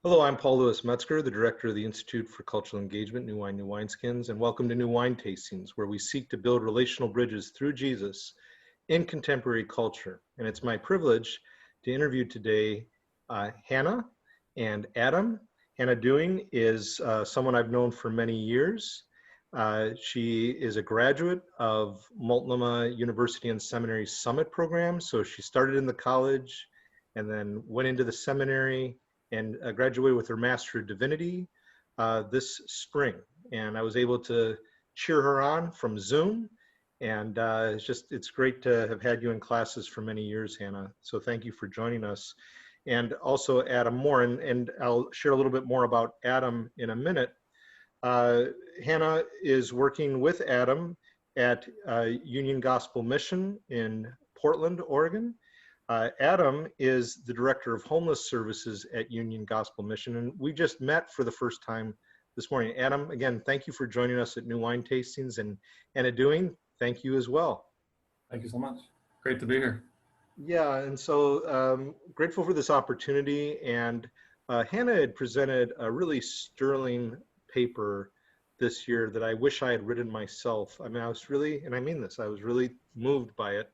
Hello, I'm Paul Louis Metzger, the Director of the Institute for Cultural Engagement, New Wine, New Wineskins, and welcome to New Wine Tastings, where we seek to build relational bridges through Jesus in contemporary culture. And it's my privilege to interview today Hannah and Adam. Hannah Dewing is someone I've known for many years. She is a graduate of Multnomah University and Seminary Summit program. So she started in the college and then went into the seminary and graduated with her Master of Divinity this spring. And I was able to cheer her on from Zoom. And it's great to have had you in classes for many years, Hannah. So thank you for joining us. And also Adam Moore, and I'll share a little bit more about Adam in a minute. Hannah is working with Adam at Union Gospel Mission in Portland, Oregon. Adam is the Director of Homeless Services at Union Gospel Mission, and we just met for the first time this morning. Adam, again, thank you for joining us at New Wine Tastings, and Hannah Dewing, thank you as well. Thank you so much. Great to be here. Yeah, and so grateful for this opportunity, and Hannah had presented a really sterling paper this year that I wish I had written myself. I mean, I was really, and I mean this, I was really moved by it.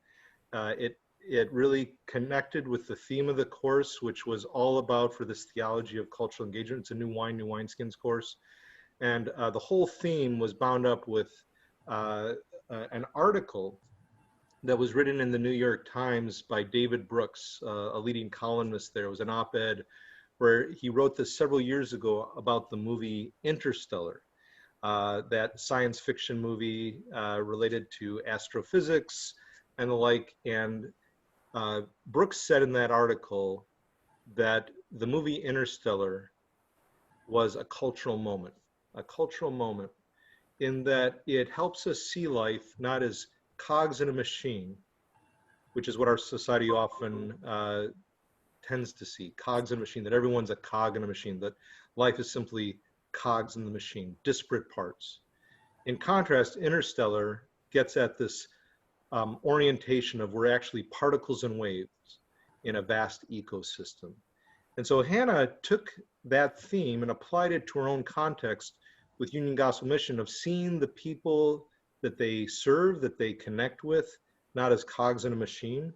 It really connected with the theme of the course, which was all about for this theology of cultural engagement. It's a New Wine, New Wineskins course. And the whole theme was bound up with an article that was written in the New York Times by David Brooks, a leading columnist there. It was an op-ed where he wrote this several years ago about the movie Interstellar, that science fiction movie related to astrophysics and the like. And Brooks said in that article that the movie Interstellar was a cultural moment in that it helps us see life not as cogs in a machine, which is what our society often tends to see, cogs in a machine, that everyone's a cog in a machine, that life is simply cogs in the machine, disparate parts. In contrast, Interstellar gets at this orientation of we're actually particles and waves in a vast ecosystem. And so Hannah took that theme and applied it to her own context with Union Gospel Mission of seeing the people that they serve, that they connect with, not as cogs in a machine,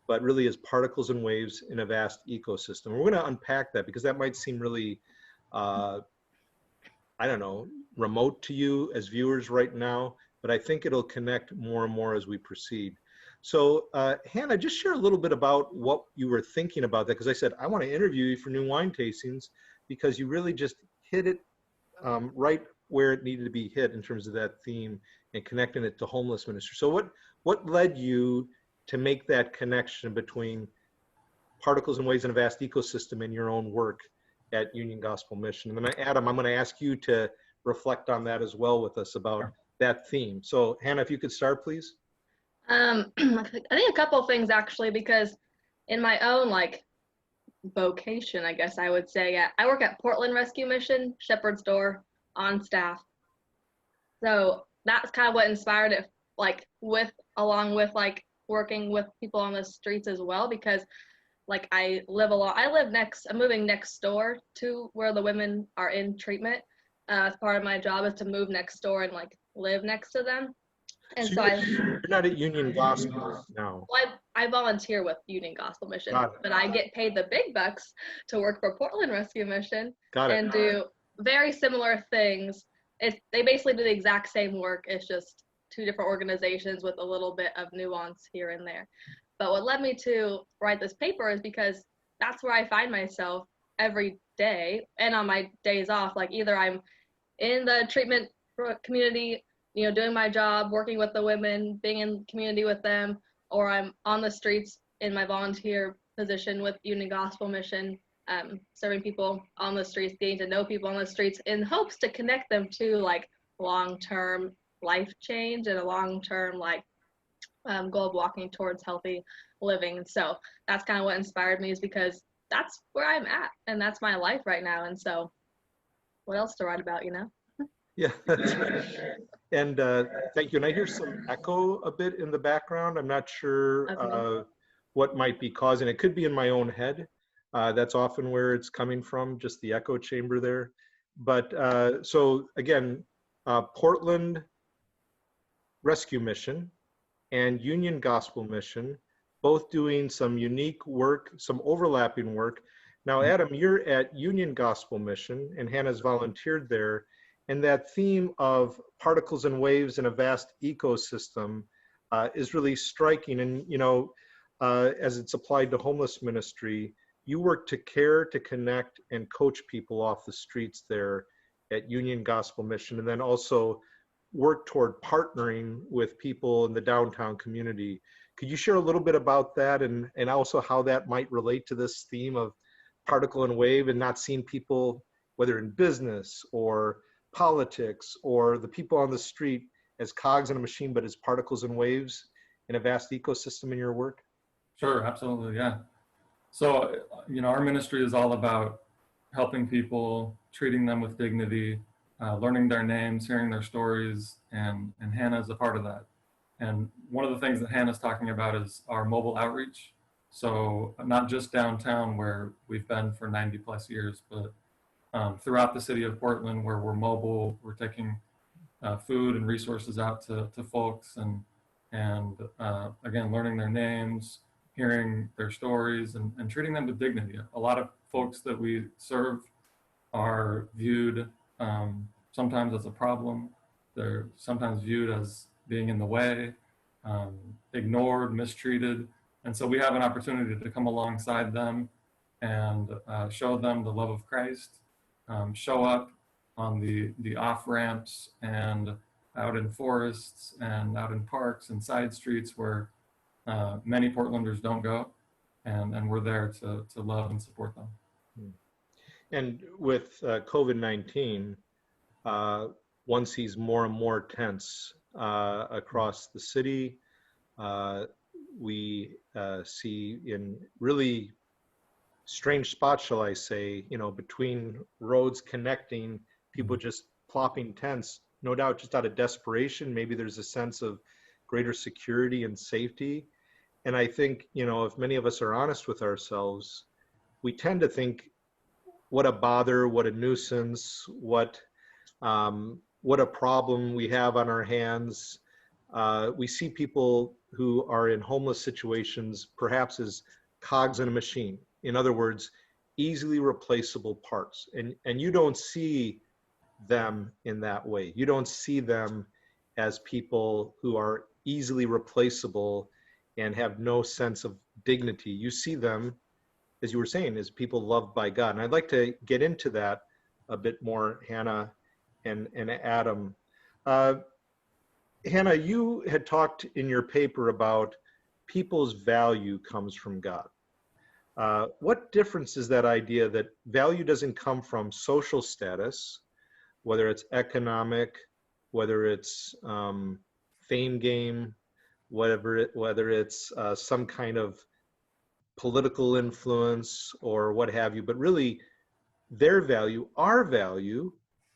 but really as particles and waves in a vast ecosystem. And we're going to unpack that because that might seem really, I don't know, remote to you as viewers right now, but I think it'll connect more and more as we proceed. So Hannah, just share a little bit about what you were thinking about that, because I said, I want to interview you for New Wine Tastings because you really just hit it right where it needed to be hit in terms of that theme and connecting it to homeless ministry. So what led you to make that connection between particles and waves in a vast ecosystem in your own work at Union Gospel Mission? And then Adam, I'm going to ask you to reflect on that as well with us about that theme. So Hannah, if you could start, please. I think a couple of things actually, because in my own vocation, I guess I would say, I work at Portland Rescue Mission, Shepherd's Door, on staff. So that's kind of what inspired it, along with working with people on the streets as well, because I'm moving next door to where the women are in treatment. As part of my job is to move next door and live next to them. And so you're not at Union Gospel now. Well, I volunteer with Union Gospel Mission, but I get paid the big bucks to work for Portland Rescue Mission and do very similar things. They basically do the exact same work. It's just two different organizations with a little bit of nuance here and there. But what led me to write this paper is because that's where I find myself every day, and on my days off. Either I'm in the treatment community, doing my job, working with the women, being in community with them, or I'm on the streets in my volunteer position with Union Gospel Mission, serving people on the streets, getting to know people on the streets in hopes to connect them to long-term life change and a long-term goal of walking towards healthy living. And so that's kind of what inspired me, is because that's where I'm at and that's my life right now. And so what else to write about, Yeah, that's right. And thank you. And I hear some echo a bit in the background. I'm not sure what might be causing it. Could be in my own head. That's often where it's coming from, just the echo chamber there. But so again, Portland Rescue Mission and Union Gospel Mission, both doing some unique work, some overlapping work. Now, Adam, you're at Union Gospel Mission, and Hannah's volunteered there. And that theme of particles and waves in a vast ecosystem is really striking. And, you know, as it's applied to homeless ministry, you work to care, to connect, and coach people off the streets there at Union Gospel Mission, and then also work toward partnering with people in the downtown community. Could you share a little bit about that, and also how that might relate to this theme of particle and wave, and not seeing people, whether in business or politics or the people on the street, as cogs in a machine, but as particles and waves in a vast ecosystem in your work? Sure, absolutely, yeah. So, you know, our ministry is all about helping people, treating them with dignity, learning their names, hearing their stories, and Hannah is a part of that. And one of the things that Hannah's talking about is our mobile outreach. So not just downtown where we've been for 90 plus years, but throughout the city of Portland, where we're mobile, we're taking food and resources out to folks, and again, learning their names, hearing their stories, and treating them with dignity. A lot of folks that we serve are viewed sometimes as a problem. They're sometimes viewed as being in the way, ignored, mistreated. And so we have an opportunity to come alongside them and show them the love of Christ, show up on the off-ramps and out in forests and out in parks and side streets where many Portlanders don't go, and we're there to love and support them. And with COVID-19, one sees more and more tents across the city. We see in really strange spots, shall I say, you know, between roads connecting, people just plopping tents, no doubt just out of desperation. Maybe there's a sense of greater security and safety. And I think, you know, if many of us are honest with ourselves, we tend to think, what a bother, what a nuisance, what a problem we have on our hands. We see people who are in homeless situations perhaps as cogs in a machine. In other words, easily replaceable parts. And you don't see them in that way. You don't see them as people who are easily replaceable and have no sense of dignity. You see them, as you were saying, as people loved by God. And I'd like to get into that a bit more, Hannah and Adam. Hannah, you had talked in your paper about people's value comes from God. What difference is that idea that value doesn't come from social status, whether it's economic, whether it's fame game, whether it's some kind of political influence or what have you, but really their value, our value,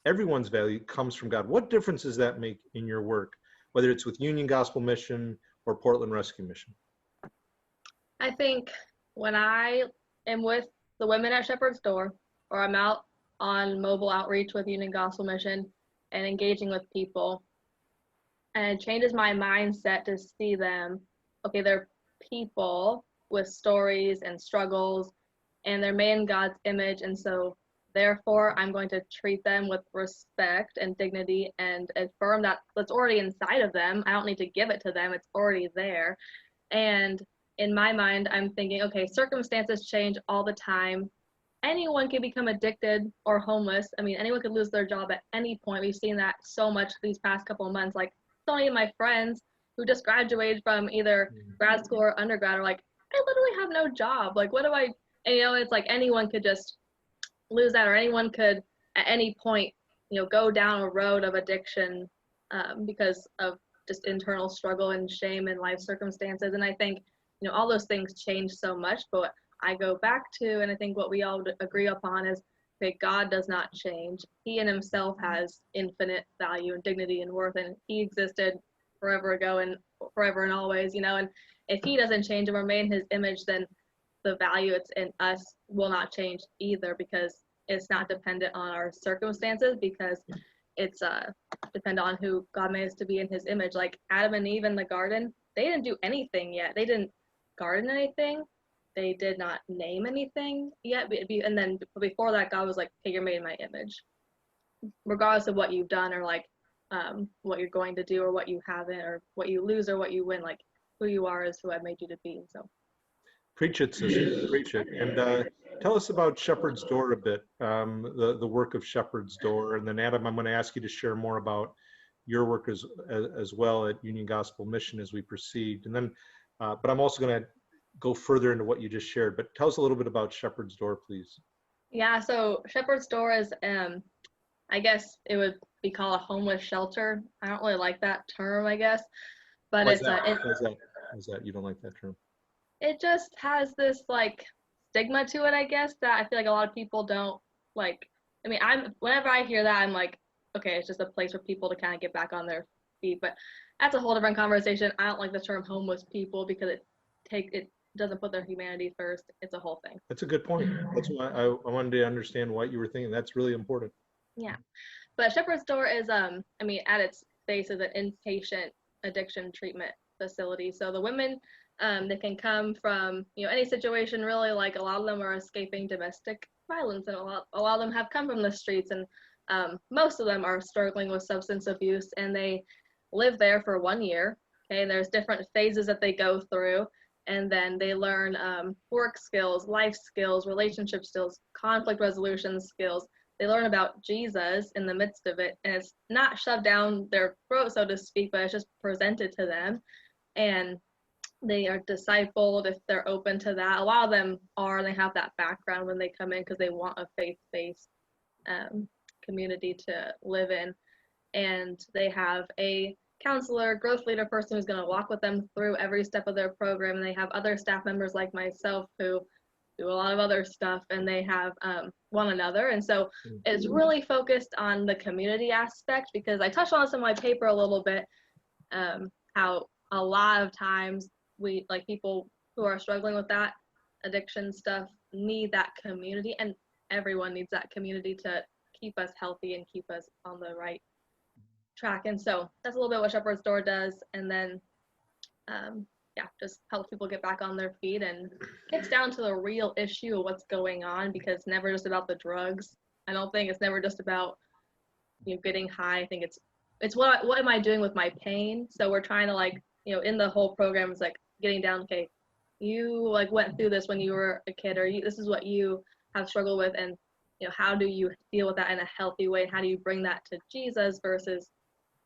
everyone's value comes from God. What difference does that make in your work, whether it's with Union Gospel Mission or Portland Rescue Mission? I think when I am with the women at Shepherd's Door, or I'm out on mobile outreach with Union Gospel Mission and engaging with people, and it changes my mindset to see them, okay, they're people with stories and struggles, and they're made in God's image, and so therefore I'm going to treat them with respect and dignity and affirm that that's already inside of them. I don't need to give it to them, it's already there. And in my mind, I'm thinking, okay, circumstances change all the time. Anyone can become addicted or homeless. I mean, anyone could lose their job at any point. We've seen that so much these past couple of months. Like, so many of my friends who just graduated from either grad school or undergrad are like, I literally have no job. Like, what do I, and, you know, it's like anyone could just lose that, or anyone could at any point, you know, go down a road of addiction because of just internal struggle and shame and life circumstances. And I think, you know, all those things change so much, but what I go back to, and I think what we all agree upon is, okay, God does not change. He in himself has infinite value and dignity and worth, and he existed forever ago and forever and always, you know, and if he doesn't change and remain his image, then the value it's in us will not change either, because it's not dependent on our circumstances, because it's dependent on who God made us to be in his image. Like Adam and Eve in the garden, they didn't do anything yet. They didn't garden anything. They did not name anything yet. And then before that, God was like, okay, you're made in my image. Regardless of what you've done, or like what you're going to do, or what you haven't, or what you lose or what you win, like who you are is who I made you to be. So preach it, sister, preach it. And tell us about Shepherd's Door a bit, the work of Shepherd's Door. And then Adam, I'm going to ask you to share more about your work as well at Union Gospel Mission as we proceed. And then, but I'm also going to go further into what you just shared. But tell us a little bit about Shepherd's Door, please. Yeah, so Shepherd's Door is, I guess it would be called a homeless shelter. I don't really like that term, I guess, but Why is that you don't like that term? It just has this like stigma to it, I guess, that I feel like a lot of people don't like. I mean, whenever I hear that, I'm like, okay, it's just a place for people to kind of get back on their feet. But that's a whole different conversation. I don't like the term homeless people because it doesn't put their humanity first. It's a whole thing. That's a good point. That's why I wanted to understand what you were thinking. That's really important. Yeah, but Shepherd's Door is, I mean, at its base is an inpatient addiction treatment facility. So the women, they can come from, any situation really. Like a lot of them are escaping domestic violence, and a lot of them have come from the streets, and most of them are struggling with substance abuse, and they live there for 1 year. Okay, and there's different phases that they go through, and then they learn work skills, life skills, relationship skills, conflict resolution skills. They learn about Jesus in the midst of it, and it's not shoved down their throat, so to speak, but it's just presented to them, and they are discipled if they're open to that. A lot of them are, they have that background when they come in because they want a faith-based community to live in, and they have a counselor, growth leader person who's going to walk with them through every step of their program, and they have other staff members like myself who do a lot of other stuff, and they have one another. And so it's really focused on the community aspect, because I touched on this in my paper a little bit, how a lot of times we, like, people who are struggling with that addiction stuff need that community, and everyone needs that community to keep us healthy and keep us on the right track. And so that's a little bit what Shepherd's Door does. And then just help people get back on their feet, and gets down to the real issue of what's going on, because it's never just about the drugs. I don't think it's never just about getting high. I think it's what am I doing with my pain. So we're trying to in the whole program is like getting down, okay, you went through this when you were a kid, or this is what you have struggled with, and how do you deal with that in a healthy way, and how do you bring that to Jesus versus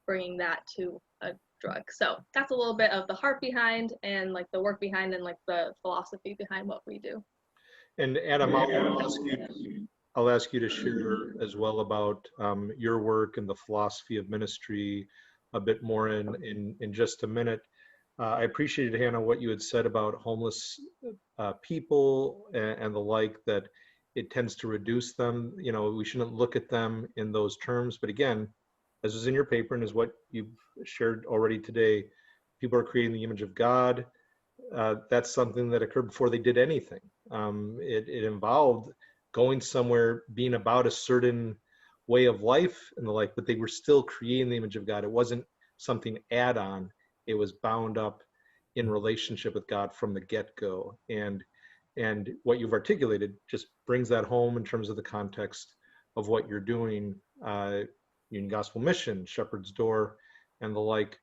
bringing that to a drug. So that's a little bit of the heart behind, and the work behind, and the philosophy behind what we do. And Adam, I'll ask you to share as well about your work and the philosophy of ministry a bit more in just a minute. I appreciated, Hannah, what you had said about homeless people and the like, that it tends to reduce them. We shouldn't look at them in those terms. But again, as is in your paper and is what you've shared already today, people are creating the image of God. That's something that occurred before they did anything. It involved going somewhere, being about a certain way of life and the like, but they were still creating the image of God. It wasn't something add-on. It was bound up in relationship with God from the get-go. And what you've articulated just brings that home in terms of the context of what you're doing, Union Gospel Mission, Shepherd's Door, and the like.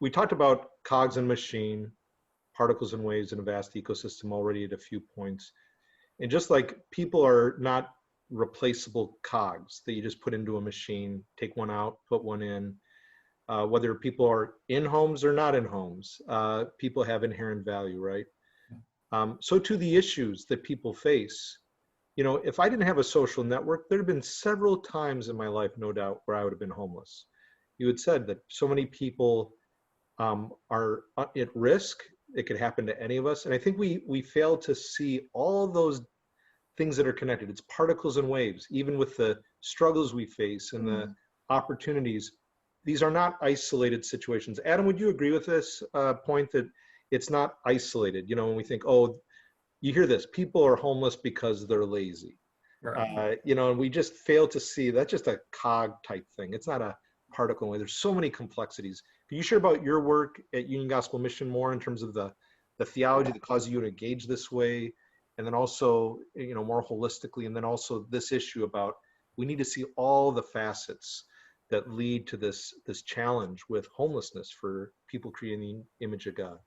We talked about cogs and machine, particles and waves in a vast ecosystem already at a few points. And just like people are not replaceable cogs that you just put into a machine, take one out, put one in, whether people are in homes or not in homes, people have inherent value, right? So to the issues that people face, if I didn't have a social network, there'd have been several times in my life, no doubt, where I would have been homeless. You had said that so many people are at risk. It could happen to any of us. And I think we fail to see all those things that are connected. It's particles and waves, even with the struggles we face and the opportunities. These are not isolated situations. Adam, would you agree with this point that it's not isolated? When we think, oh, you hear this, people are homeless because they're lazy. Right. And we just fail to see that's just a cog type thing. It's not a particle. There's so many complexities. Can you share about your work at Union Gospel Mission more in terms of the theology that causes you to engage this way, and then also, more holistically, and then also this issue about we need to see all the facets that lead to this challenge with homelessness for people creating the image of God.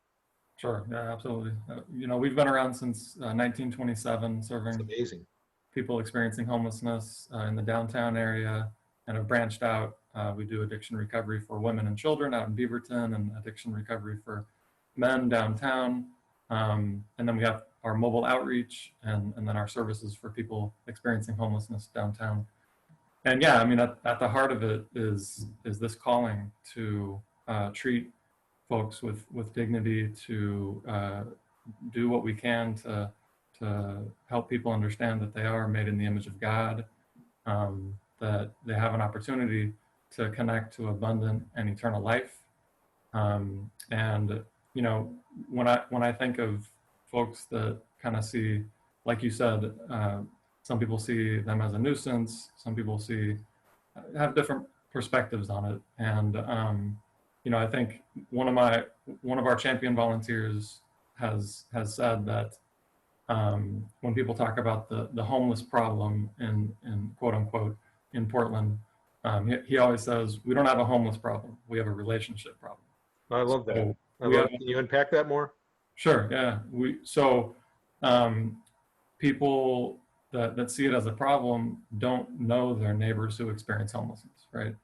Sure. Yeah, absolutely. We've been around since 1927, serving It's amazing. people experiencing homelessness in the downtown area, and have branched out. We do addiction recovery for women and children out in Beaverton, and addiction recovery for men downtown. And then we have our mobile outreach, and then our services for people experiencing homelessness downtown. And yeah, I mean, at the heart of it is this calling to treat folks with dignity, to do what we can to help people understand that they are made in the image of God, that they have an opportunity to connect to abundant and eternal life. And when I think of folks that kind of see, like you said, some people see them as a nuisance, some people have different perspectives on it. And I think one of our champion volunteers has said that when people talk about the homeless problem in quote unquote in Portland, he always says, we don't have a homeless problem, we have a relationship problem. I love that. Can you unpack that more? Sure. Yeah. People that see it as a problem don't know their neighbors who experience homelessness, right?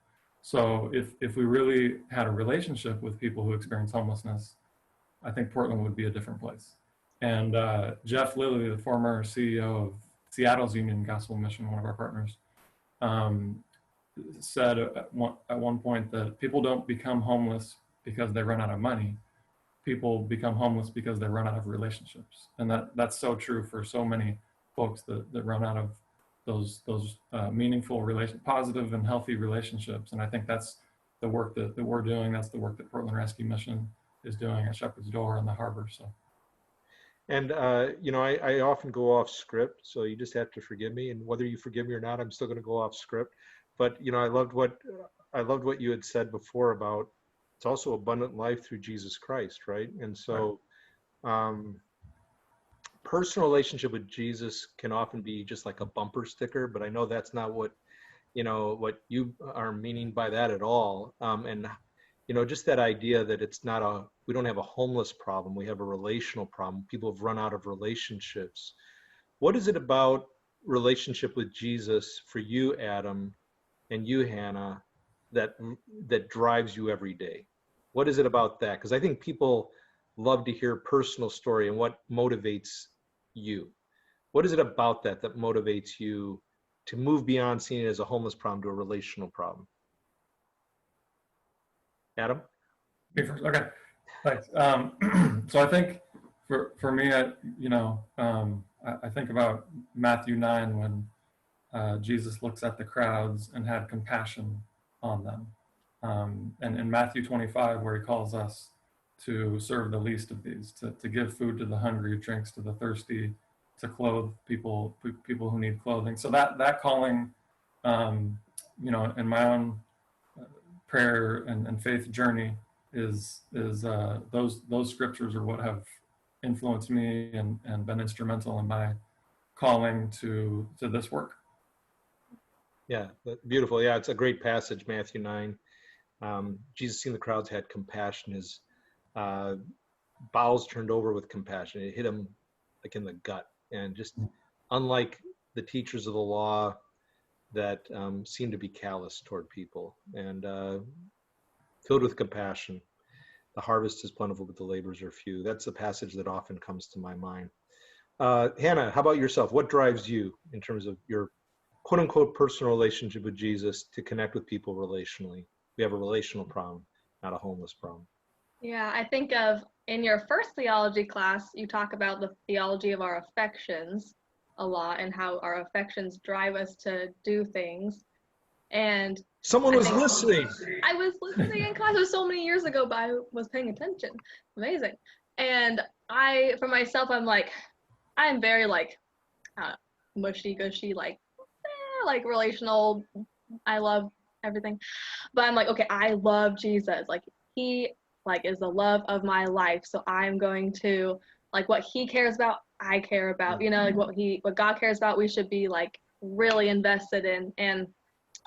So if we really had a relationship with people who experience homelessness, I think Portland would be a different place. And Jeff Lilly, the former CEO of Seattle's Union Gospel Mission, one of our partners, said at one point that people don't become homeless because they run out of money. People become homeless because they run out of relationships. And that's so true for so many folks that run out of those meaningful, positive and healthy relationships. And I think that's the work that we're doing. That's the work that Portland Rescue Mission is doing at Shepherd's Door and the Harbor. So. And I often go off script, so you just have to forgive me. And whether you forgive me or not, I'm still going to go off script. But I loved what you had said before about it's also abundant life through Jesus Christ, right? And so, personal relationship with Jesus can often be just like a bumper sticker, but I know that's not what you are meaning by that at all. And just that idea that we don't have a homeless problem, we have a relational problem. People have run out of relationships. What is it about relationship with Jesus for you, Adam, and you, Hannah, that drives you every day? What is it about that? Because I think people love to hear personal story and what motivates you. What is it about that motivates you to move beyond seeing it as a homeless problem to a relational problem? Adam? Me first. Okay. Thanks. So I think for me, I think about Matthew 9 when Jesus looks at the crowds and had compassion on them. And in Matthew 25, where he calls us to serve the least of these, to give food to the hungry, drinks to the thirsty, to clothe people who need clothing. So that calling, in my own prayer and faith journey is those scriptures are what have influenced me and been instrumental in my calling to this work. Yeah, beautiful. Yeah, it's a great passage, Matthew 9. Jesus, seeing the crowds, had compassion. His bowels turned over with compassion. It hit him like in the gut. And just unlike the teachers of the law that seem to be callous toward people, and filled with compassion. The harvest is plentiful, but the laborers are few. That's a passage that often comes to my mind. Hannah, how about yourself? What drives you in terms of your quote unquote personal relationship with Jesus to connect with people relationally? We have a relational problem, not a homeless problem. Yeah, I think of in your first theology class, you talk about the theology of our affections a lot and how our affections drive us to do things. And someone was listening. I was listening in class. It was so many years ago, but I was paying attention. Amazing. And for myself, I'm like, I'm very like mushy gushy, like relational. I love everything, but I'm like, okay, I love Jesus. Like he like is the love of my life, so I'm going to like what he cares about, I care about. You know, like what God cares about, we should be like really invested in. And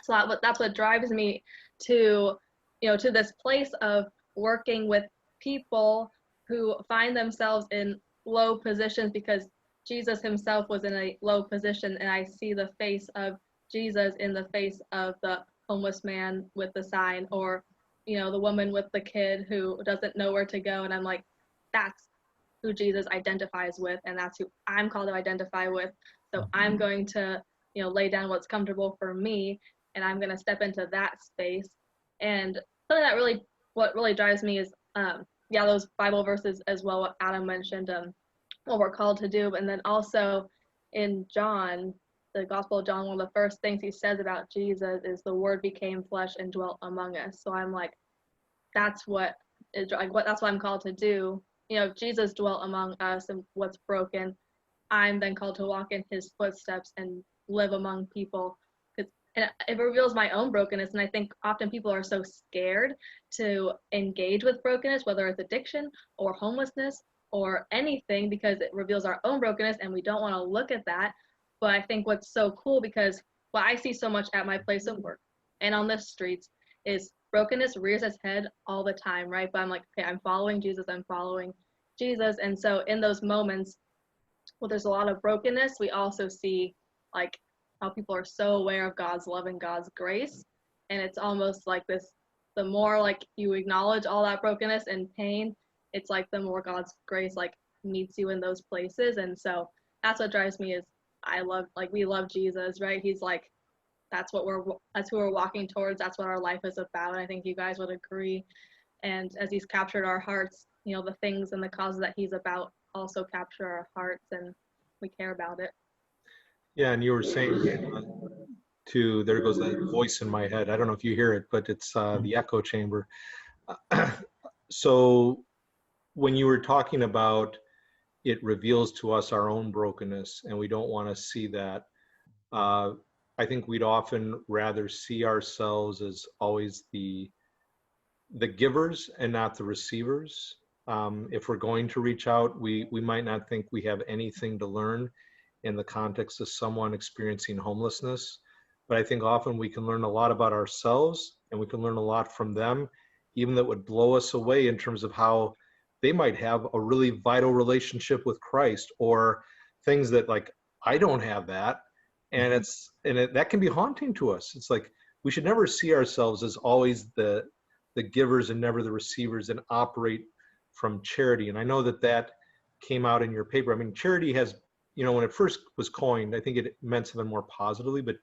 so that's what drives me to, you know, to this place of working with people who find themselves in low positions, because Jesus himself was in a low position, and I see the face of Jesus in the face of the homeless man with the sign, or, you know, the woman with the kid who doesn't know where to go. And I'm like, that's who Jesus identifies with, and that's who I'm called to identify with. So I'm going to, you know, lay down what's comfortable for me, and I'm going to step into that space. And something that what really drives me is, those Bible verses as well, what Adam mentioned, what we're called to do. And then also in John, the Gospel of John, one of the first things he says about Jesus is the Word became flesh and dwelt among us. So I'm like, that's what I'm called to do. You know, if Jesus dwelt among us and what's broken, I'm then called to walk in his footsteps and live among people. And it reveals my own brokenness. And I think often people are so scared to engage with brokenness, whether it's addiction or homelessness or anything, because it reveals our own brokenness and we don't want to look at that. But I think what's so cool, because what I see so much at my place of work and on the streets is brokenness rears its head all the time, right? But I'm like, okay, I'm following Jesus. And so in those moments, well, there's a lot of brokenness, we also see like how people are so aware of God's love and God's grace. And it's almost like this, the more like you acknowledge all that brokenness and pain, it's like the more God's grace like meets you in those places. And so that's what drives me, is we love Jesus, right? He's like, that's who we're walking towards. That's what our life is about. And I think you guys would agree. And as he's captured our hearts, you know, the things and the causes that he's about also capture our hearts, and we care about it. Yeah, and you were saying too, there goes that voice in my head. I don't know if you hear it, but it's the echo chamber. So when you were talking about it reveals to us our own brokenness, and we don't want to see that, I think we'd often rather see ourselves as always the givers and not the receivers. If we're going to reach out, we might not think we have anything to learn in the context of someone experiencing homelessness. But I think often we can learn a lot about ourselves, and we can learn a lot from them, even that would blow us away in terms of how they might have a really vital relationship with Christ, or things that like, I don't have that. And that can be haunting to us. It's like, we should never see ourselves as always the givers and never the receivers, and operate from charity. And I know that came out in your paper. I mean, charity has, you know, when it first was coined, I think it meant something more positively, but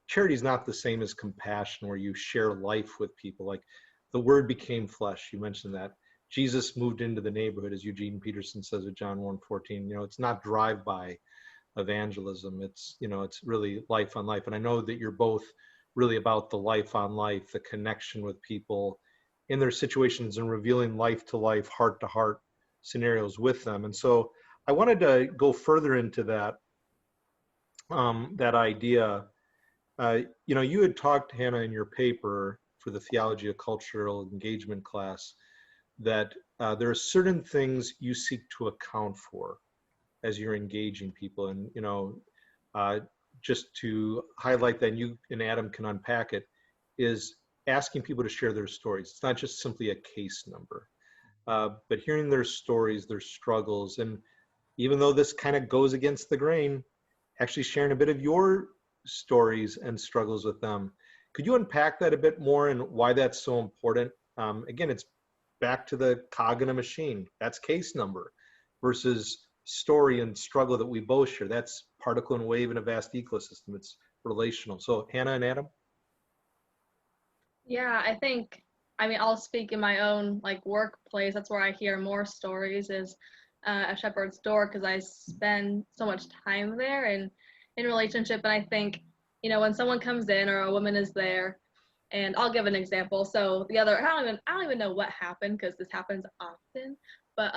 charity is not the same as compassion, where you share life with people. Like, the Word became flesh. You mentioned that. Jesus moved into the neighborhood, as Eugene Peterson says at John 1:14. You know, it's not drive-by evangelism. It's, you know, it's really life on life. And I know that you're both really about the life on life, the connection with people in their situations, and revealing life to life, heart to heart scenarios with them. And so I wanted to go further into that, that idea. You know, you had talked, Hannah, in your paper for the Theology of Cultural Engagement class, that there are certain things you seek to account for as you're engaging people. And, you know, just to highlight that, and you and Adam can unpack it, is asking people to share their stories. It's not just simply a case number, but hearing their stories, their struggles. And even though this kind of goes against the grain, actually sharing a bit of your stories and struggles with them. Could you unpack that a bit more, and why that's so important? Again, it's back to the cog in a machine. That's case number versus story and struggle that we both share. That's particle and wave in a vast ecosystem. It's relational. So Hannah and Adam? Yeah, I mean, I'll speak in my own like workplace. That's where I hear more stories, is a shepherd's door, because I spend so much time there and in relationship. And I think, you know, when someone comes in or a woman is there, and I'll give an example. So I don't even know what happened, because this happens often, but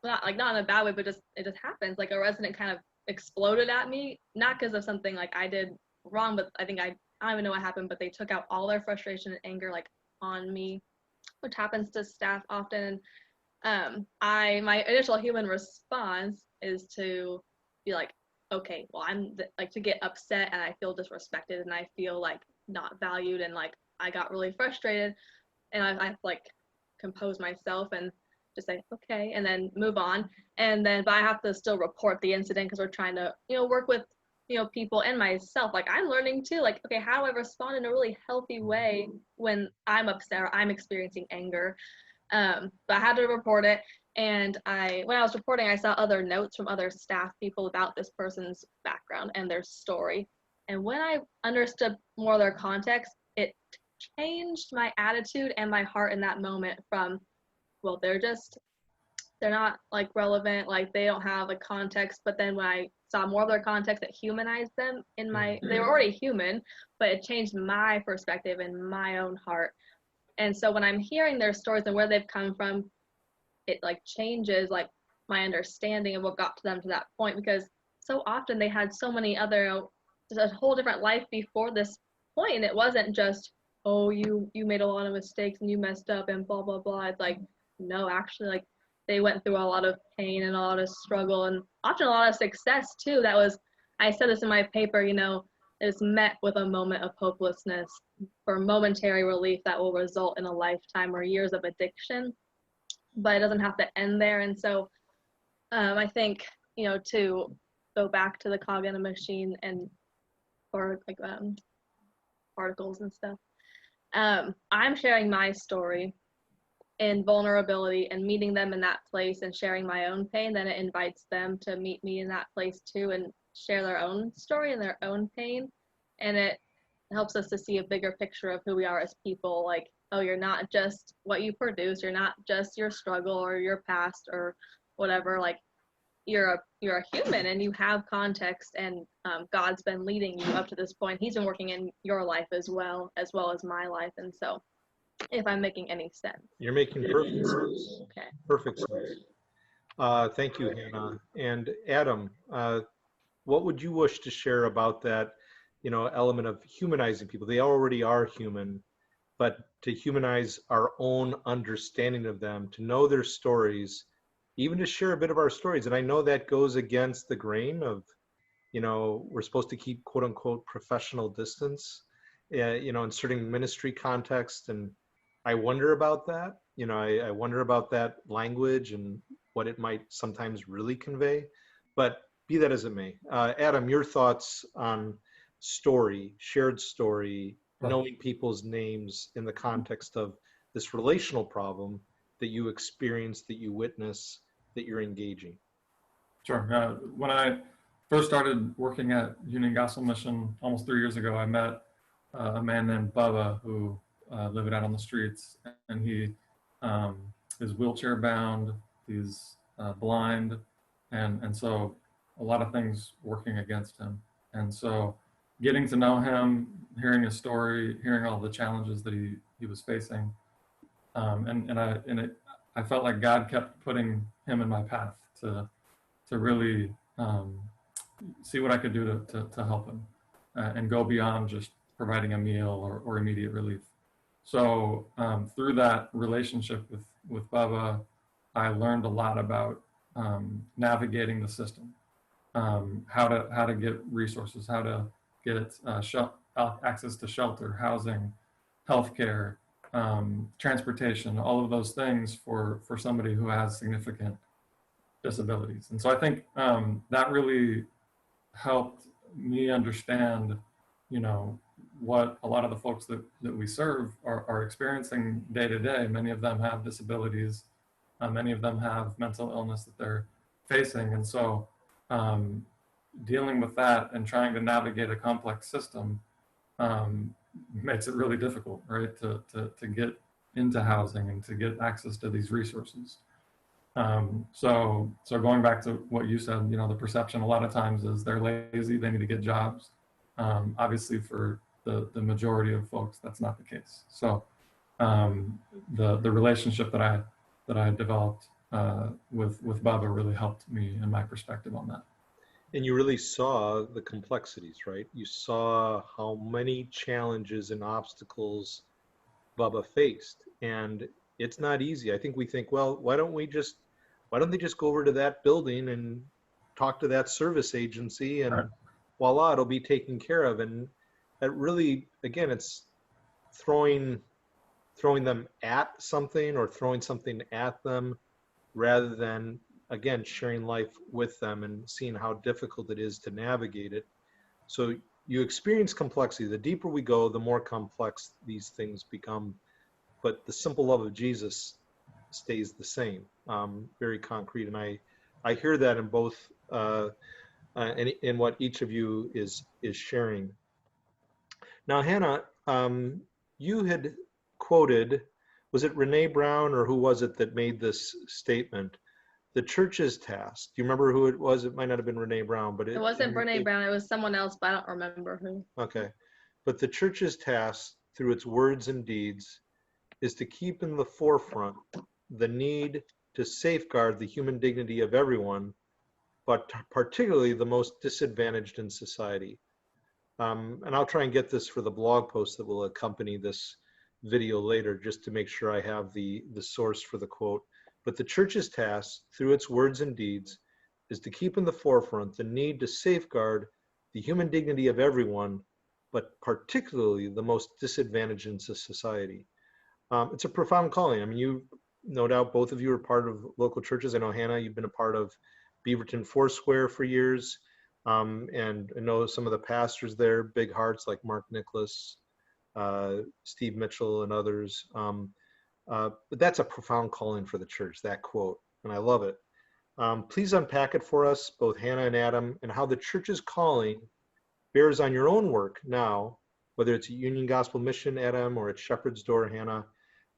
not in a bad way, but it just happens. Like a resident kind of exploded at me, not because of something like I did wrong, but I think I don't even know what happened, but they took out all their frustration and anger like on me, which happens to staff often. My initial human response is to be like, okay, well, like to get upset, and I feel disrespected, and I feel like not valued, and like I got really frustrated, and I like compose myself and just say okay, and then move on, and then but I have to still report the incident because we're trying to work with people and myself. Like I'm learning too, like, okay, how do I respond in a really healthy way when I'm upset or I'm experiencing anger? But I had to report it, and when I was reporting, I saw other notes from other staff people about this person's background and their story. And when I understood more of their context, it changed my attitude and my heart in that moment from, well, they're not like relevant, like they don't have a context. But then when I saw more of their context that humanized them they were already human, but it changed my perspective and my own heart. And so when I'm hearing their stories and where they've come from, it like changes like my understanding of what got to them to that point, because so often they had so many other, a whole different life before this point. And it wasn't just, oh, you made a lot of mistakes and you messed up and blah, blah, blah. It's like, no, actually, like they went through a lot of pain and a lot of struggle and often a lot of success too. I said this in my paper, is met with a moment of hopelessness for momentary relief that will result in a lifetime or years of addiction, but it doesn't have to end there. And so I think, to go back to the cog in a machine or like articles and stuff, I'm sharing my story in vulnerability and meeting them in that place and sharing my own pain. Then it invites them to meet me in that place too and share their own story and their own pain. And it helps us to see a bigger picture of who we are as people. Like, oh, you're not just what you produce, you're not just your struggle or your past or whatever. Like you're a human and you have context, and God's been leading you up to this point. He's been working in your life as well as my life. And so if I'm making any sense. You're making perfect sense. Okay. Perfect sense. Thank you, Hannah. And Adam, what would you wish to share about that, element of humanizing people? They already are human, but to humanize our own understanding of them, to know their stories, even to share a bit of our stories. And I know that goes against the grain of, we're supposed to keep quote unquote professional distance, inserting ministry context. And I wonder about that. I wonder about that language and what it might sometimes really convey. But be that as it may, Adam, your thoughts on story, shared story, knowing people's names in the context of this relational problem that you experience, that you witness, that you're engaging. Sure. When I first started working at Union Gospel Mission almost 3 years ago, I met a man named Bubba who lived out on the streets, and he is wheelchair bound, he's blind, and so a lot of things working against him. And so getting to know him, hearing his story, hearing all the challenges that he was facing, I felt like God kept putting him in my path to really see what I could do to help him and go beyond just providing a meal or immediate relief. So through that relationship with Bubba, I learned a lot about navigating the system, how to get resources, how to get access to shelter, housing, healthcare, transportation, all of those things for somebody who has significant disabilities. And so I think that really helped me understand, what a lot of the folks that we serve are experiencing day to day. Many of them have disabilities. Many of them have mental illness that they're facing. And so dealing with that and trying to navigate a complex system makes it really difficult, right? To get into housing and to get access to these resources. So going back to what you said, the perception a lot of times is they're lazy, they need to get jobs. Obviously for the majority of folks, that's not the case. So the relationship that I developed with Baba really helped me in my perspective on that. And you really saw the complexities, right? You saw how many challenges and obstacles Baba faced, and it's not easy. I think we think, well, why don't they just go over to that building and talk to that service agency, and Right. voila, it'll be taken care of. And that really, again, it's throwing them at something or throwing something at them rather than, again, sharing life with them and seeing how difficult it is to navigate it. So you experience complexity. The deeper we go, the more complex these things become. But the simple love of Jesus stays the same, very concrete. And I hear that in both, in what each of you is sharing. Now, Hannah, you had quoted, was it Renee Brown or who was it that made this statement? The church's task. Do you remember who it was? It might not have been Renee Brown, but it wasn't Brene Brown. It was someone else, but I don't remember who. Okay. But the church's task through its words and deeds is to keep in the forefront the need to safeguard the human dignity of everyone, but particularly the most disadvantaged in society. And I'll try and get this for the blog post that will accompany this video later, just to make sure I have the source for the quote. But the church's task, through its words and deeds, is to keep in the forefront the need to safeguard the human dignity of everyone, but particularly the most disadvantaged in society. It's a profound calling. I mean, you, no doubt, both of you are part of local churches. I know, Hannah, you've been a part of Beaverton Foursquare for years. And I know some of the pastors there, big hearts like Mark Nicholas, Steve Mitchell, and others. But that's a profound calling for the church, that quote, and I love it. Please unpack it for us, both Hannah and Adam, and how the church's calling bears on your own work now, whether it's at Union Gospel Mission, Adam, or at Shepherd's Door, Hannah,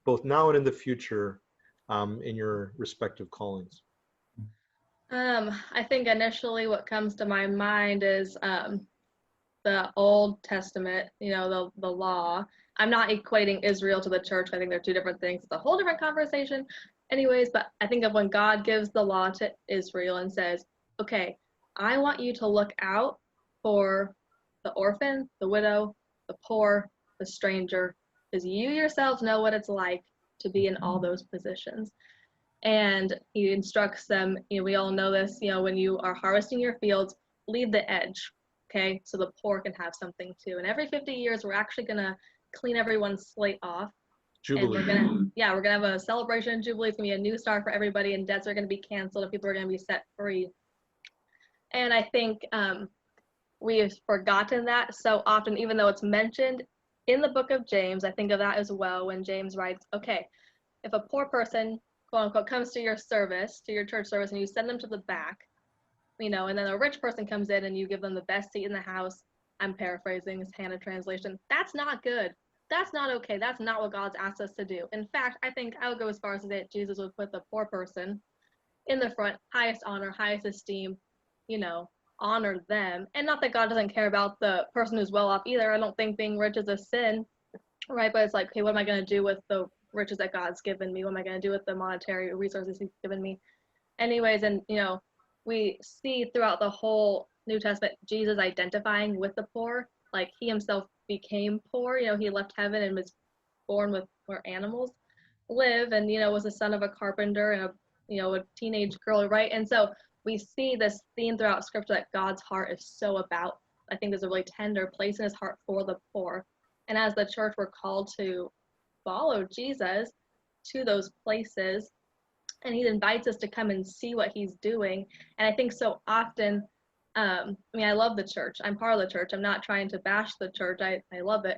both now and in the future, in your respective callings. I think initially what comes to my mind is the Old Testament, the law. I'm not equating Israel to the church. I think they're two different things. It's a whole different conversation. Anyways, but I think of when God gives the law to Israel and says, okay, I want you to look out for the orphan, the widow, the poor, the stranger, because you yourselves know what it's like to be in all those positions. And he instructs them, we all know this, when you are harvesting your fields, leave the edge, okay, so the poor can have something too. And every 50 years, we're actually going to clean everyone's slate off. Jubilee. And we're going to have a celebration Jubilee. It's going to be a new start for everybody, and debts are going to be canceled, and people are going to be set free. And I think we've forgotten that so often, even though it's mentioned in the book of James. I think of that as well when James writes, okay, if a poor person, quote unquote, comes to your service, to your church service, and you send them to the back, and then a rich person comes in and you give them the best seat in the house. I'm paraphrasing this Hannah translation. That's not good. That's not okay. That's not what God's asked us to do. In fact, I think I would go as far as to say that Jesus would put the poor person in the front, highest honor, highest esteem, honor them. And not that God doesn't care about the person who's well off either. I don't think being rich is a sin, right? But it's like, okay, what am I going to do with the riches that God's given me? What am I going to do with the monetary resources he's given me? Anyways, and, we see throughout the whole New Testament, Jesus identifying with the poor, like he himself became poor. He left heaven and was born where animals live, and was the son of a carpenter and a teenage girl, right? And so we see this theme throughout scripture that God's heart is so about. I think there's a really tender place in his heart for the poor. And as the church, we're called to follow Jesus to those places, and he invites us to come and see what he's doing. And I think so often, I love the church. I'm part of the church. I'm not trying to bash the church. I love it.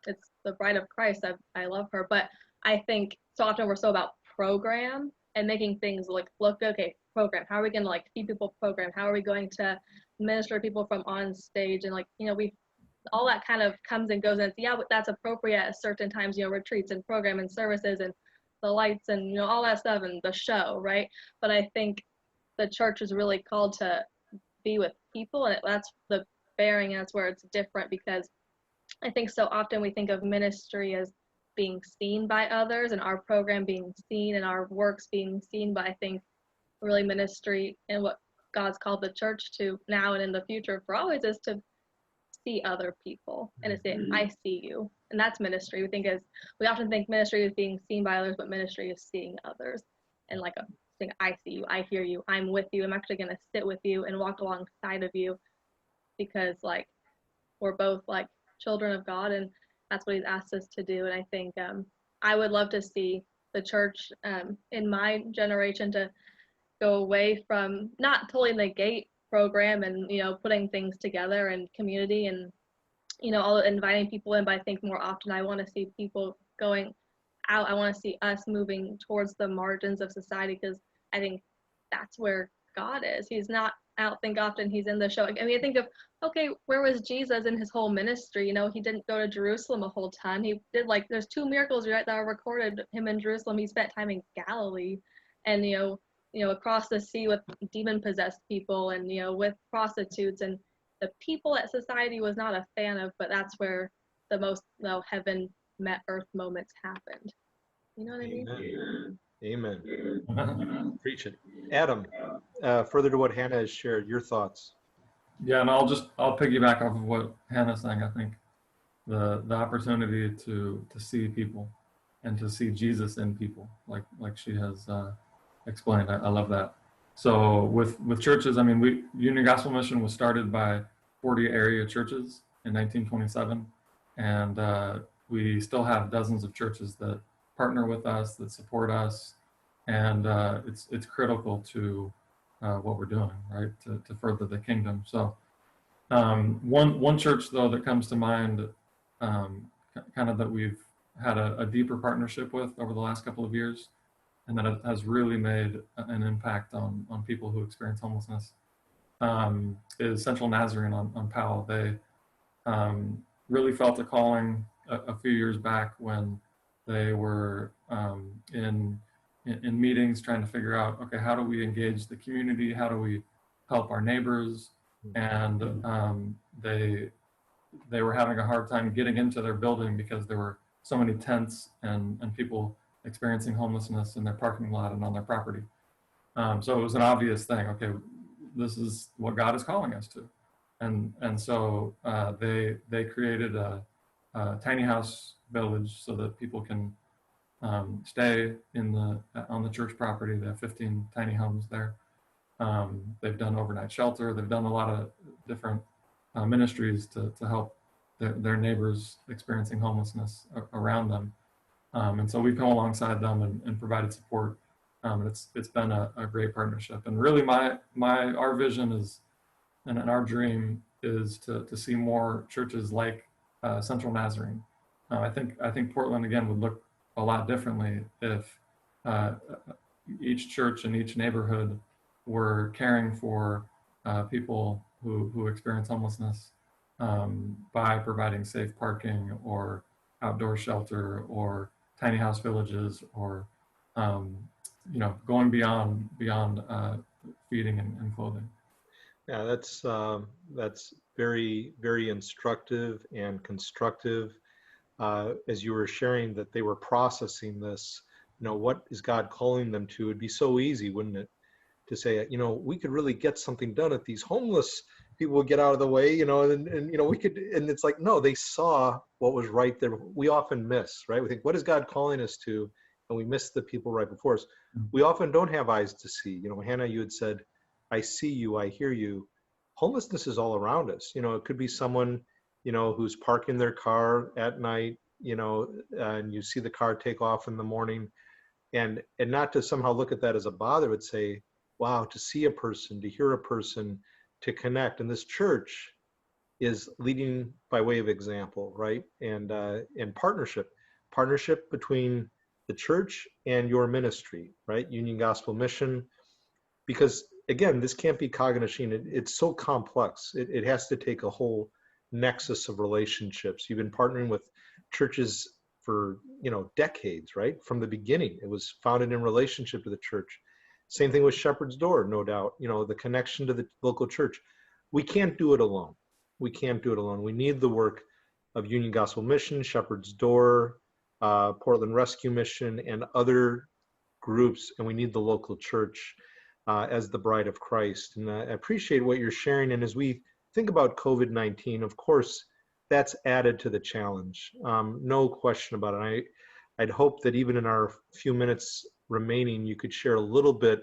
It's the bride of Christ. I love her. But I think so often we're so about program and making things look okay. Program. How are we going to feed people? Program. How are we going to minister to people from on stage? And we all that kind of comes and goes, and that's appropriate at certain times. Retreats and program and services and the lights and all that stuff and the show, right? But I think the church is really called to be with people, and that's the bearing, and that's where it's different, because I think so often we think of ministry as being seen by others, and our program being seen, and our works being seen. But I think really ministry and what God's called the church to now and in the future for always is to see other people and to say, I see you. And that's ministry. We often think ministry is being seen by others, but ministry is seeing others. And like saying, I see you, I hear you, I'm with you, I'm actually going to sit with you and walk alongside of you, because like we're both like children of God, and that's what he's asked us to do. And I think I would love to see the church in my generation to go away from not totally negate program and, you know, putting things together and community and, you know, all inviting people in, but I think more often I want to see people going out. I want to see us moving towards the margins of society, because I think that's where God is. He's not, I don't think often he's in the show. I mean, I think of, okay, where was Jesus in his whole ministry? You know, he didn't go to Jerusalem a whole ton. He did, like, there's 2 miracles, right, that are recorded him in Jerusalem. He spent time in Galilee, and, you know, across the sea with demon-possessed people, and, you know, with prostitutes, and the people that society was not a fan of, but that's where the most, you know, heaven met earth moments happened. You know what I mean? Amen. Preach it. Adam, further to what Hannah has shared, your thoughts. Yeah, and I'll piggyback off of what Hannah's saying. I think the opportunity to see people and to see Jesus in people, like she has explained. I love that. So with churches, I mean, Union Gospel Mission was started by 40 area churches in 1927, and we still have dozens of churches that partner with us, that support us, and it's critical to what we're doing, right, to further the kingdom. So one church, though, that comes to mind, kind of that we've had a deeper partnership with over the last couple of years, and that has really made an impact on people who experience homelessness, is Central Nazarene on Powell. They really felt a calling a few years back when they were in meetings trying to figure out, okay, how do we engage the community? How do we help our neighbors? And they were having a hard time getting into their building because there were so many tents and people experiencing homelessness in their parking lot and on their property. So it was an obvious thing. Okay, this is what God is calling us to. And so they created a tiny house village so that people can stay on the church property. They have 15 tiny homes there. They've done overnight shelter. They've done a lot of different ministries to help their neighbors experiencing homelessness around them. And so we've come alongside them and provided support. It's been a great partnership. And really our vision is, and our dream is to see more churches like Central Nazarene. I think Portland, again, would look a lot differently if each church in each neighborhood were caring for people who experience homelessness by providing safe parking or outdoor shelter or tiny house villages, or going beyond feeding and clothing. Yeah, that's very, very instructive and constructive. As you were sharing that they were processing this, what is God calling them to? It'd be so easy, wouldn't it, to say, we could really get something done if these homeless people would get out of the way, and we could, and it's like, no, they saw what was right there. We often miss, right? We think, what is God calling us to? And we miss the people right before us. We often don't have eyes to see. Hannah, you had said, I see you, I hear you. Homelessness is all around us. It could be someone, who's parking their car at night, and you see the car take off in the morning, and not to somehow look at that as a bother, but say, wow, to see a person, to hear a person, to connect. And this church is leading by way of example, right? And partnership between the church and your ministry, right? Union Gospel Mission, because again, this can't be cog and machine. It's so complex. It has to take a whole nexus of relationships. You've been partnering with churches for decades, right? From the beginning, it was founded in relationship to the church. Same thing with Shepherd's Door, no doubt. The connection to the local church. We can't do it alone. We need the work of Union Gospel Mission, Shepherd's Door, Portland Rescue Mission, and other groups, and we need the local church as the bride of Christ. And I appreciate what you're sharing. And as we think about COVID-19, of course, that's added to the challenge. No question about it. I'd hope that even in our few minutes remaining, you could share a little bit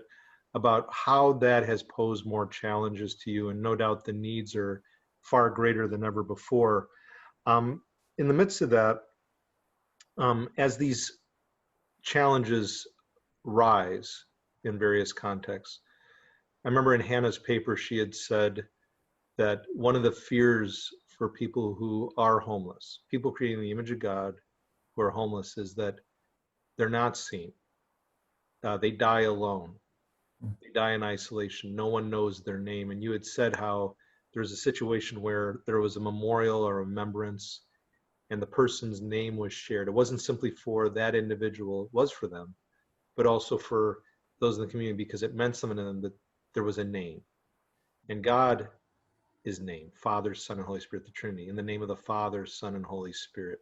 about how that has posed more challenges to you. And no doubt the needs are far greater than ever before. In the midst of that, as these challenges rise in various contexts, I remember in Hannah's paper, she had said that one of the fears for people who are homeless, people creating the image of God who are homeless, is that they're not seen. They die alone. They die in isolation. No one knows their name. And you had said how there's a situation where there was a memorial or a remembrance and the person's name was shared. It wasn't simply for that individual, it was for them, but also for those in the community, because it meant something to them that there was a name. And God is named Father, Son, and Holy Spirit, the Trinity, in the name of the Father, Son, and Holy Spirit.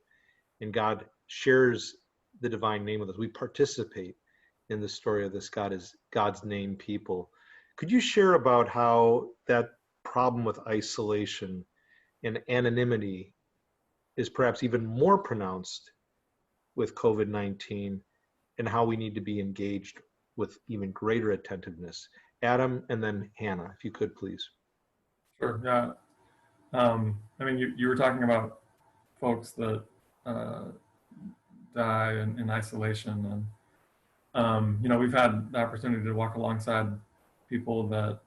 And God shares the divine name with us. We participate in the story of this God as God's named people. Could you share about how that problem with isolation and anonymity is perhaps even more pronounced with COVID-19, and how we need to be engaged with even greater attentiveness? Adam, and then Hannah, if you could, please. Sure, yeah. I mean, you were talking about folks that die in isolation, and you know, we've had the opportunity to walk alongside people that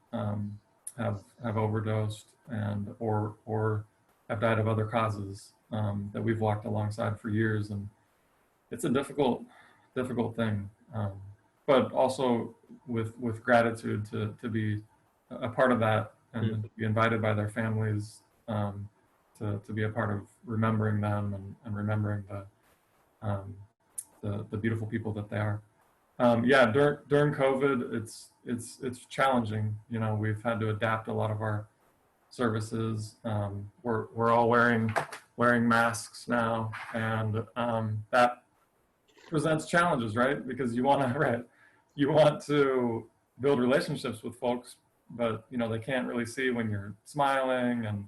have overdosed and or have died of other causes that we've walked alongside for years, and it's a difficult thing, but also with gratitude to be a part of that, and to be invited by their families to be a part of remembering them and remembering the beautiful people that they are. Yeah, during COVID, it's challenging. You know, we've had to adapt a lot of our services. We're all wearing masks now, and that presents challenges, right? Because you want to build relationships with folks, but you know, they can't really see when you're smiling, and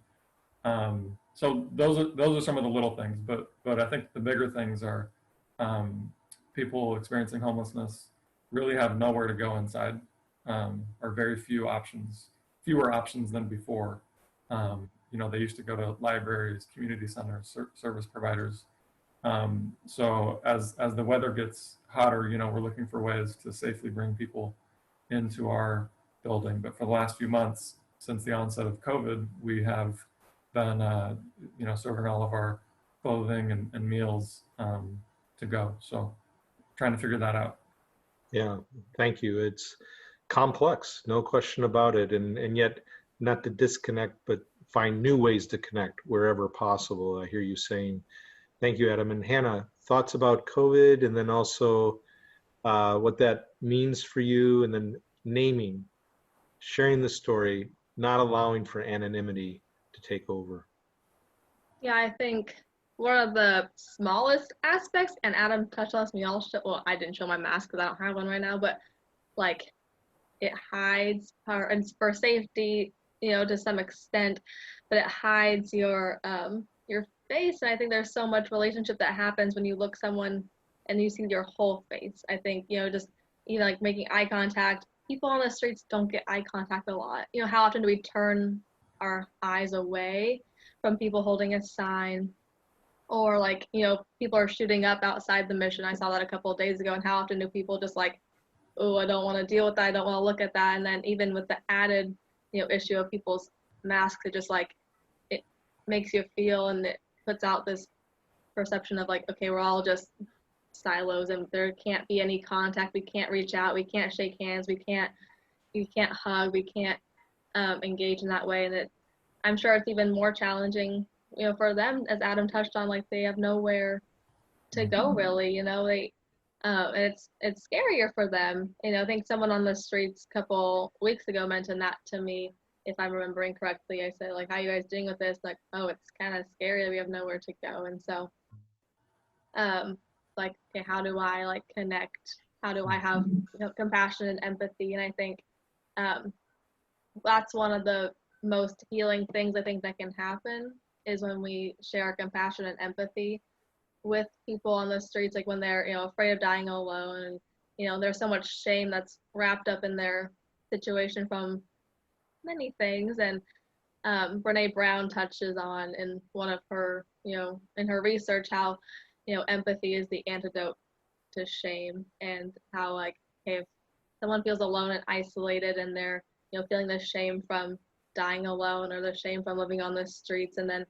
so those are some of the little things. But I think the bigger things are people experiencing homelessness really have nowhere to go inside, or very fewer options than before. You know, they used to go to libraries, community centers, service providers. So as the weather gets hotter, you know, we're looking for ways to safely bring people into our building. But for the last few months, since the onset of COVID, we have been, you know, serving all of our clothing and meals to go. So trying to figure that out. Yeah, thank you. It's complex, no question about it. And yet not to disconnect, but find new ways to connect wherever possible. I hear you saying. Thank you, Adam. And Hannah, thoughts about COVID, and then also what that means for you, and then naming, sharing the story, not allowing for anonymity to take over. Yeah, I think one of the smallest aspects, and Adam touched on this, well, I didn't show my mask because I don't have one right now, but like it hides and for safety, you know, to some extent, but it hides your face. And I think there's so much relationship that happens when you look someone and you see your whole face. I think, you know, just even like making eye contact. People on the streets don't get eye contact a lot. You know, how often do we turn our eyes away from people holding a sign? Or like, you know, people are shooting up outside the mission. I saw that a couple of days ago. And how often do people just like, oh, I don't want to deal with that. I don't want to look at that. And then even with the added, you know, issue of people's masks, it just like, it makes you feel, and it puts out this perception of like, okay, we're all just silos and there can't be any contact. We can't reach out. We can't shake hands. We can't hug. We can't engage in that way. And I'm sure it's even more challenging, you know, for them, as Adam touched on, like they have nowhere to go really, you know, and it's scarier for them. You know, I think someone on the streets a couple weeks ago mentioned that to me, if I'm remembering correctly. I said, like, how are you guys doing with this? Like, oh, it's kind of scary that we have nowhere to go. And so, like, okay, how do I like connect? How do I have compassion and empathy? And I think that's one of the most healing things I think that can happen is when we share compassion and empathy with people on the streets, like when they're, afraid of dying alone. And, there's so much shame that's wrapped up in their situation from many things. And Brene Brown touches on in one of her, in her research, how, empathy is the antidote to shame, and how, like, if someone feels alone and isolated and they're, feeling the shame from dying alone or the shame from living on the streets, and then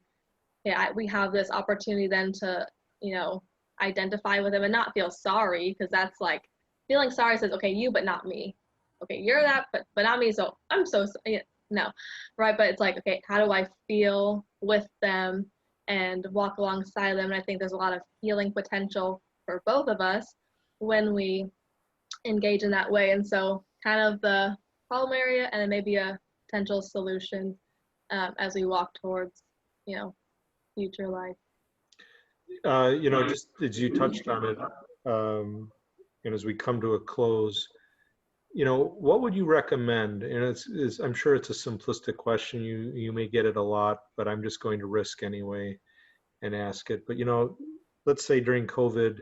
we have this opportunity then to, identify with them and not feel sorry, because that's like feeling sorry says, okay, you, but not me. Okay, you're that, but not me. So I'm so no, right? But it's like, okay, how do I feel with them and walk alongside them? And I think there's a lot of healing potential for both of us when we engage in that way. And so kind of the problem area and then maybe a potential solution as we walk towards, future life. Just as you touched on it, and as we come to a close, what would you recommend? And I'm sure it's a simplistic question. You may get it a lot, but I'm just going to risk anyway and ask it. But, let's say during COVID,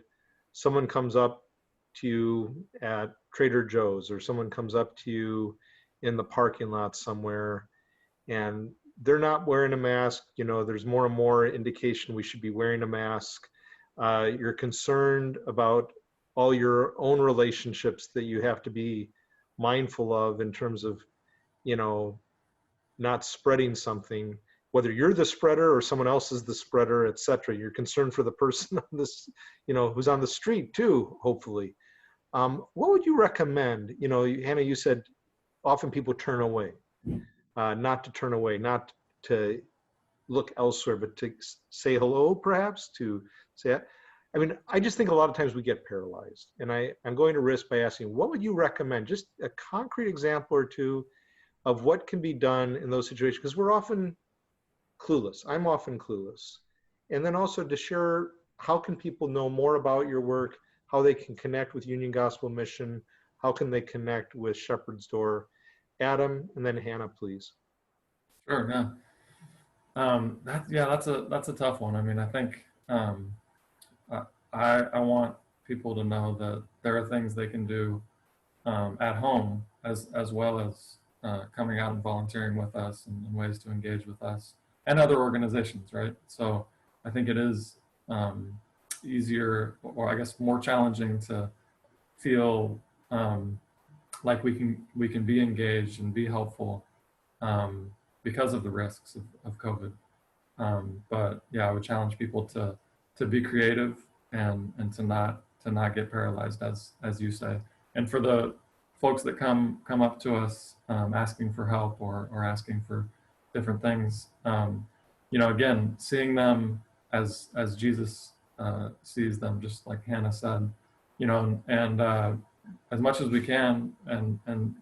someone comes up to you at Trader Joe's, or someone comes up to you in the parking lot somewhere, and they're not wearing a mask. There's more and more indication we should be wearing a mask. You're concerned about all your own relationships that you have to be mindful of in terms of, not spreading something, whether you're the spreader or someone else is the spreader, et cetera. You're concerned for the person on this, who's on the street too, hopefully. What would you recommend? Hannah, you said often people turn away. Not to turn away, not to look elsewhere, but to say hello, perhaps, to say, I just think a lot of times we get paralyzed. And I'm going to risk by asking, what would you recommend? Just a concrete example or two of what can be done in those situations, because we're often clueless. I'm often clueless. And then also to share, how can people know more about your work, how they can connect with Union Gospel Mission, how can they connect with Shepherd's Door? Adam, and then Hannah, please. Sure. Yeah. That's a tough one. I think I want people to know that there are things they can do at home as well as coming out and volunteering with us, and ways to engage with us and other organizations, right? So I think it is easier, or I guess more challenging, to feel like we can be engaged and be helpful because of the risks of COVID. But yeah, I would challenge people to be creative and to not get paralyzed, as you say. And for the folks that come up to us asking for help or asking for different things, again, seeing them as Jesus sees them, just like Hannah said, and as much as we can, and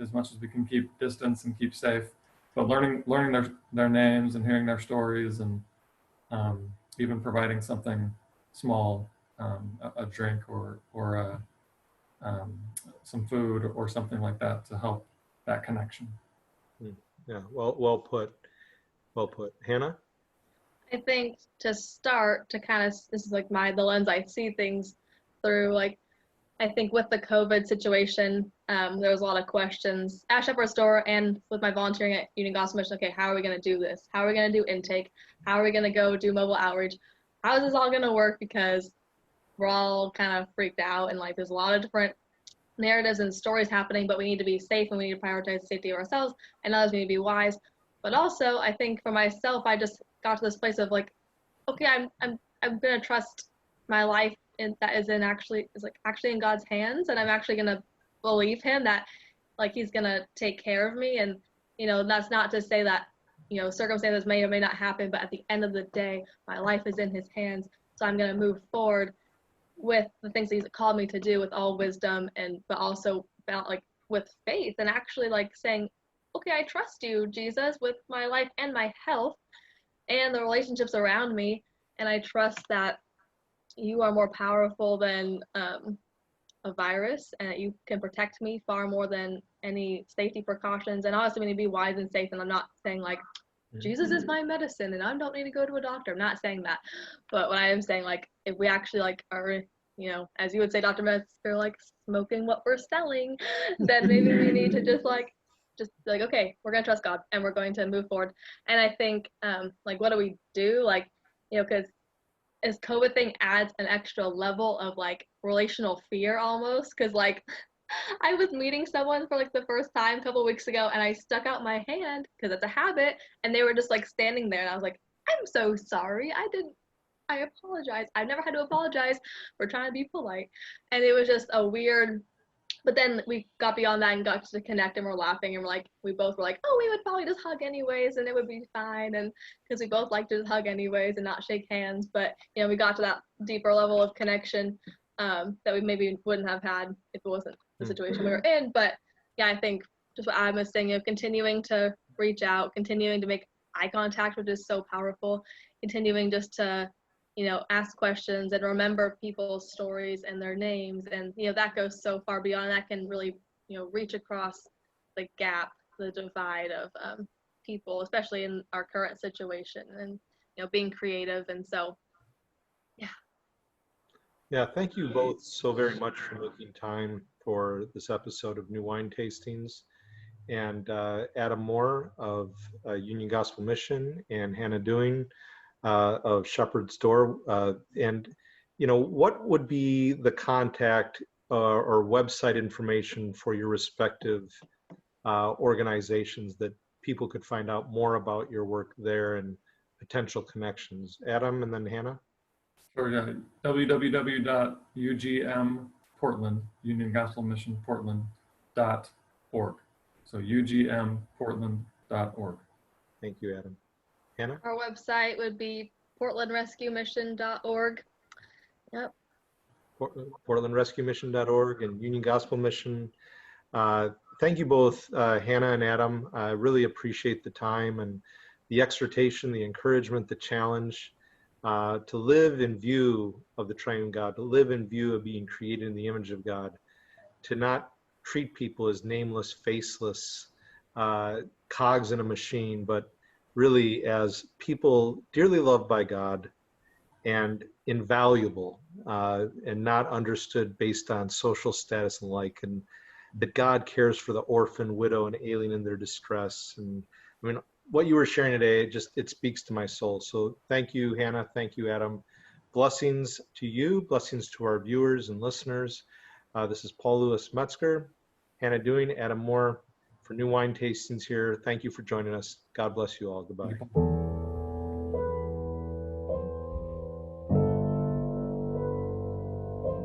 as much as we can keep distance and keep safe, but learning their names and hearing their stories, and even providing something small, a drink or some food or something like that, to help that connection. Yeah, well put. Hannah? I think to start, to kind of, this is like the lens I see things through, like, I think with the COVID situation, there was a lot of questions at Shepherd's Door and with my volunteering at Union Gospel Mission. Okay, how are we going to do this? How are we going to do intake? How are we going to go do mobile outreach? How is this all going to work? Because we're all kind of freaked out, and like there's a lot of different narratives and stories happening, but we need to be safe and we need to prioritize the safety of ourselves, and others need to be wise. But also, I think for myself, I just got to this place of like, okay, I'm going to trust my life that is actually in God's hands, and I'm actually gonna believe him that like he's gonna take care of me. And that's not to say that circumstances may or may not happen, but at the end of the day, my life is in his hands, so I'm gonna move forward with the things that he's called me to do with all wisdom, but also like with faith, and actually like saying, okay, I trust you, Jesus, with my life and my health and the relationships around me, and I trust that you are more powerful than a virus, and that you can protect me far more than any safety precautions. And obviously we need to be wise and safe, and I'm not saying like Jesus is my medicine and I don't need to go to a doctor. I'm not saying that. But what I am saying, like, if we actually like are, you know, as you would say, Dr. Metzger, like smoking what we're selling, then maybe we need to just be like, okay, we're gonna trust God and we're going to move forward. And I think like, what do we do? Like, you know, because this COVID thing adds an extra level of like relational fear almost, because like I was meeting someone for like the first time a couple weeks ago, and I stuck out my hand because it's a habit, and they were just like standing there, and I was like, I'm so sorry, I apologize. I've never had to apologize for trying to be polite. And it was just a weird, but then we got beyond that and got to connect, and we're laughing, and we both were like, oh, we would probably just hug anyways and it would be fine, and because we both like to just hug anyways and not shake hands. But you know, we got to that deeper level of connection that we maybe wouldn't have had if it wasn't the situation we were in. But yeah, I think just what I was saying, of continuing to reach out, continuing to make eye contact, which is so powerful, continuing just to, you know, ask questions and remember people's stories and their names. And, you know, that goes so far beyond. That can really, you know, reach across the gap, the divide of people, especially in our current situation, and, you know, being creative. And so, yeah. Yeah, thank you both so very much for making time for this episode of New Wine Tastings. And Adam Moore of Union Gospel Mission, and Hannah Dewing of Shepherd's Door. And, you know, what would be the contact or website information for your respective organizations that people could find out more about your work there and potential connections? Adam, and then Hannah? Sure, yeah. www.ugmportland, Union Gospel Mission Portland.org. So ugmportland.org. Thank you, Adam. Hannah? Our website would be portlandrescuemission.org. Yep. portlandrescuemission.org and Union Gospel Mission. Thank you both, Hannah and Adam. I really appreciate the time and the exhortation, the encouragement, the challenge to live in view of the triune God, to live in view of being created in the image of God, to not treat people as nameless, faceless cogs in a machine, but really as people dearly loved by God and invaluable and not understood based on social status and like, and that God cares for the orphan, widow, and alien in their distress. And I mean, what you were sharing today, it speaks to my soul. So thank you, Hannah. Thank you, Adam. Blessings to you. Blessings to our viewers and listeners. This is Paul Louis Metzger, Hannah Dewing, Adam Moore for New Wine Tastings here. Thank you for joining us. God bless you all. Goodbye.